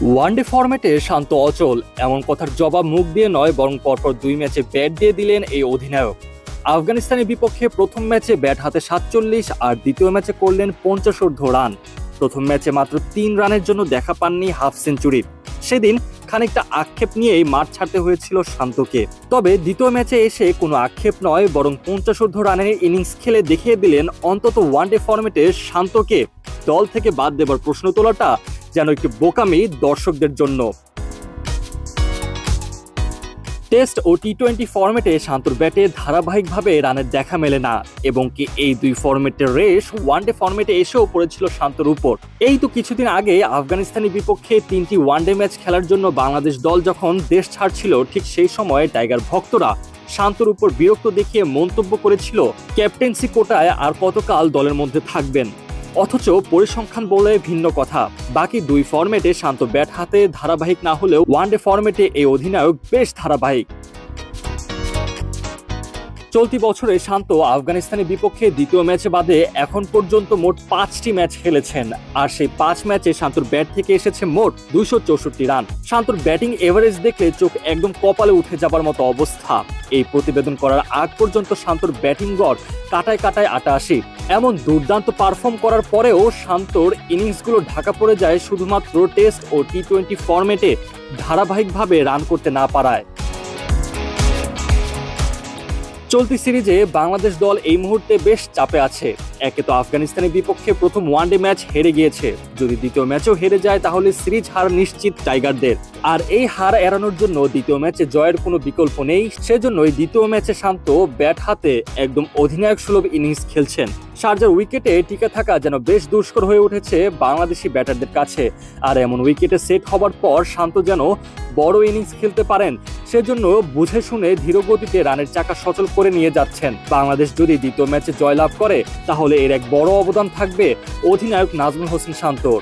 One day ফরম্যাটে শান্ত অচল এমন কথার জবাব মুখ দিয়ে নয়, বরং পরপর 2 ম্যাচে ব্যাট দিয়ে দিলেন এই অধিনায়ক। আফগানিস্তানের বিপক্ষে প্রথম ম্যাচে ব্যাট হাতে 47 আর দ্বিতীয় ম্যাচে করলেন 50 রান। প্রথম ম্যাচে মাত্র 3 রানের জন্য দেখা পাননি হাফ সেঞ্চুরি। সেদিন খানিকটা আক্ষেপ নিয়েই মাঠ ছাড়তে হয়েছিল শান্তকে। তবে দ্বিতীয় ম্যাচে এসে কোনো আক্ষেপ নয়, বরং 50 রানের ইনিংস খেলে দেখিয়ে দিলেন অন্তত ওয়ানডে ফরম্যাটে শান্তকে দল থেকে বাদ দেবার প্রশ্ন তোলাটা যেন একটি বোকামি দর্শকদের জন্য। টেস্ট ও টি-20 ফরম্যাটে শান্তর ব্যাটে ধারাবাহিকভাবে রানের দেখা মেলে না, এবং কি এই দুই ফরম্যাটের রেস ওয়ানডে ফরম্যাটে এসেও পড়েছিল শান্তর উপর। এই তো কিছুদিন আগে আফগানিস্তানের বিপক্ষে 3টি ওয়ানডে ম্যাচ খেলার জন্য বাংলাদেশ দল যখন দেশ ছাড়ছিল, ঠিক সেই সময় টাইগার ভক্তরা শান্তর উপর বিরক্ত দেখিয়ে মন্তব্য করেছিল ক্যাপ্টেন্সি কোটায় আর কতকাল দলের মধ্যে থাকবেন। অথচ পরিসংখ্যান বলে ভিন্ন কথা। বাকি দুই ফরম্যাটে শান্ত ব্যাট হাতে ধারাবাহিক না হলেও ওয়ানডে ফরম্যাটে এই অধিনায়ক বেশ ধারাবাহিক। চলতি বছরে শান্ত আফগানিস্তানের বিপক্ষে দ্বিতীয় ম্যাচে বাদে এখন পর্যন্ত মোট 5টি ম্যাচ খেলেছেন, আর সেই 5 ম্যাচে শান্তর ব্যাট থেকে এসেছে মোট 264 রান। শান্তর ব্যাটিং এভারেজ দেখলে চোখ একদম কপালে উঠে যাবার মতো অবস্থা। এই প্রতিবেদন করার আগ পর্যন্ত শান্তর ব্যাটিং গড় কাটায় কাটায় 88। এমন দুর্দান্ত পারফর্ম করার পরেও শান্তর ইনিংসগুলো ঢাকা পড়ে যায় শুধুমাত্র টেস্ট ও টি-20 ফরম্যাটে ধারাবাহিকভাবে রান করতে না পারায়। চলতি সিরিজে বাংলাদেশ দল এই মুহূর্তে বেশ চাপে আছে। একে তো আফগানিস্তানের বিপক্ষে প্রথম ওয়ানডে ম্যাচ হেরে গিয়েছে, যদি দ্বিতীয় ম্যাচও হেরে যায় তাহলে সিরিজ হার নিশ্চিত টাইগারদের। আর এই হার এড়ানোর জন্য দ্বিতীয় ম্যাচে জয়ের কোনো বিকল্প নেই, সেজন্যই দ্বিতীয় ম্যাচে শান্ত ব্যাট হাতে একদম অধিনায়ক সুলভ ইনিংস খেলছেন। শারজার উইকেটে টিকে থাকা যেন বেশ দুষ্কর হয়ে উঠেছে বাংলাদেশি ব্যাটারদের কাছে। আর এমন উইকেটে সেট হবার পর শান্ত যেন বড় ইনিংস খেলতে পারেন, সেজন্য বুঝে শুনে ধীরগতিতে রানের চাকা সচল করে নিয়ে যাচ্ছেন। বাংলাদেশ যদি দ্বিতীয় ম্যাচে জয়লাভ করে তাহলে এর এক বড় অবদান থাকবে অধিনায়ক নাজমুল হোসেন শান্তর।